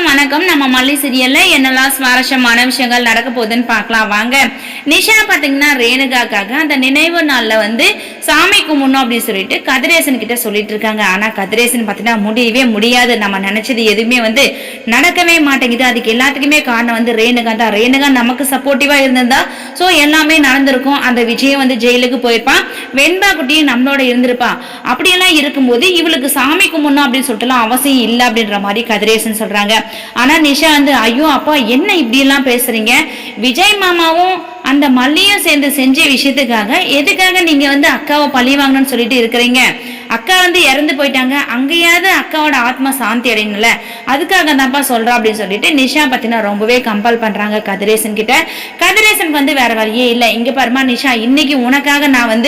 வணக்கம். நம்ம மல்லி சீரியல்ல என்னெல்லாம் சுவாரஸ்யமான விஷயங்கள் நடக்க போகுதுன்னு பார்க்கலாம் வாங்க. நிஷா பாத்தீங்கன்னா ரேணுகாக்காக அந்த நினைவு நாள்ல சாமி கும்பிடணும் அப்படின்னு சொல்லிட்டு கதிரேசன் கிட்ட சொல்லிட்டு இருக்காங்க. ஆனா கதிரேசன் பாத்தீங்கன்னா முடியவே முடியாது, நம்ம நினைச்சது எதுவுமே நடக்கவே மாட்டேங்குது. அதுக்கு எல்லாத்துக்குமே காரணம் ரேணுகா தான். ரேணுகா நமக்கு சப்போர்ட்டிவா இருந்திருந்தா சோ எல்லாமே நடந்திருக்கும். அந்த விஜயம் ஜெயிலுக்கு போயிருப்பான், வெண்பா குட்டியும் நம்மளோட இருந்திருப்பா. அப்படியெல்லாம் இருக்கும்போது இவளுக்கு சாமி கும்பிடணும் அப்படின்னு சொல்லிட்டு அவசியம் இல்லை அப்படின்ற மாதிரி கதிரேசன் சொல்றாங்க. ஆனா நிஷா ஐயோ அப்பா என்ன இப்படி எல்லாம் பேசுறீங்க, விஜய் மாமாவும் அந்த மல்லியும் சேர்ந்து செஞ்ச விஷயத்துக்காக எதுக்காக நீங்க அக்காவை பழி வாங்கணும்னு சொல்லிட்டு இருக்கிறீங்க? அக்கா இறந்து போயிட்டாங்க, அங்கேயாவது அக்காவோட ஆத்மா சாந்தி அடையணும்ல, அதுக்காக தான்ப்பா சொல்றா அப்படின்னு சொல்லிட்டு நிஷா பத்தினா ரொம்பவே கம்பல் பண்றாங்க கதிரேசன் கிட்ட. கதிரேசனுக்கு வேற வழியே இல்லை. இங்க பாருமா நிஷா, இன்னைக்கு உனக்காக நான்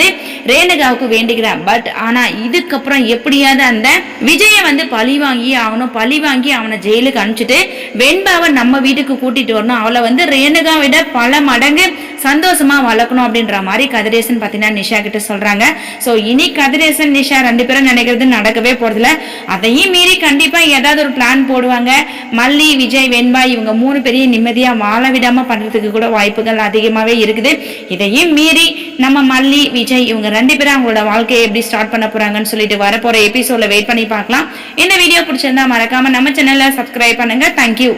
ரேணுகாவுக்கு வேண்டிக்கிறேன். பட் ஆனா இதுக்கப்புறம் எப்படியாவது அந்த விஜய பழி வாங்கி ஆகணும், பழி வாங்கி அவனை ஜெயிலுக்கு அனுப்பிச்சிட்டு வெண்பாவை நம்ம வீட்டுக்கு கூட்டிட்டு வரணும், அவளை ரேணுகா விட பல மடங்கு சந்தோஷமா வளர்க்கணும் அப்படின்ற மாதிரி கதிரேசன் பாத்தீங்கன்னா நிஷா கிட்ட சொல்றாங்க. சோ இனி கதிரேசன் நிஷா ரெண்டு பேரும் நினைக்கிறது நடக்கவே போறதில்ல. அதையும் மீறி கண்டிப்பா ஏதாவது ஒரு பிளான் போடுவாங்க. மல்லி, விஜய், வெண்பா இவங்க மூணு பேரையும் நிம்மதியா வாழ விடாம பண்றதுக்கு கூட வாய்ப்புகள் அதிகமாவே இருக்குது. இதையும் மீறி நம்ம மல்லி, விஜய் இவங்க ரெண்டு பேரும் அவங்களோட வாழ்க்கையை எப்படி ஸ்டார்ட் பண்ண போறாங்கன்னு சொல்லிட்டு வரப்போற எபிசோட்ல வெயிட் பண்ணி பார்க்கலாம். இந்த வீடியோ பிடிச்சிருந்தா மறக்காம நம்ம சேனலை சப்ஸ்கிரைப் பண்ணுங்க. தேங்க்யூ.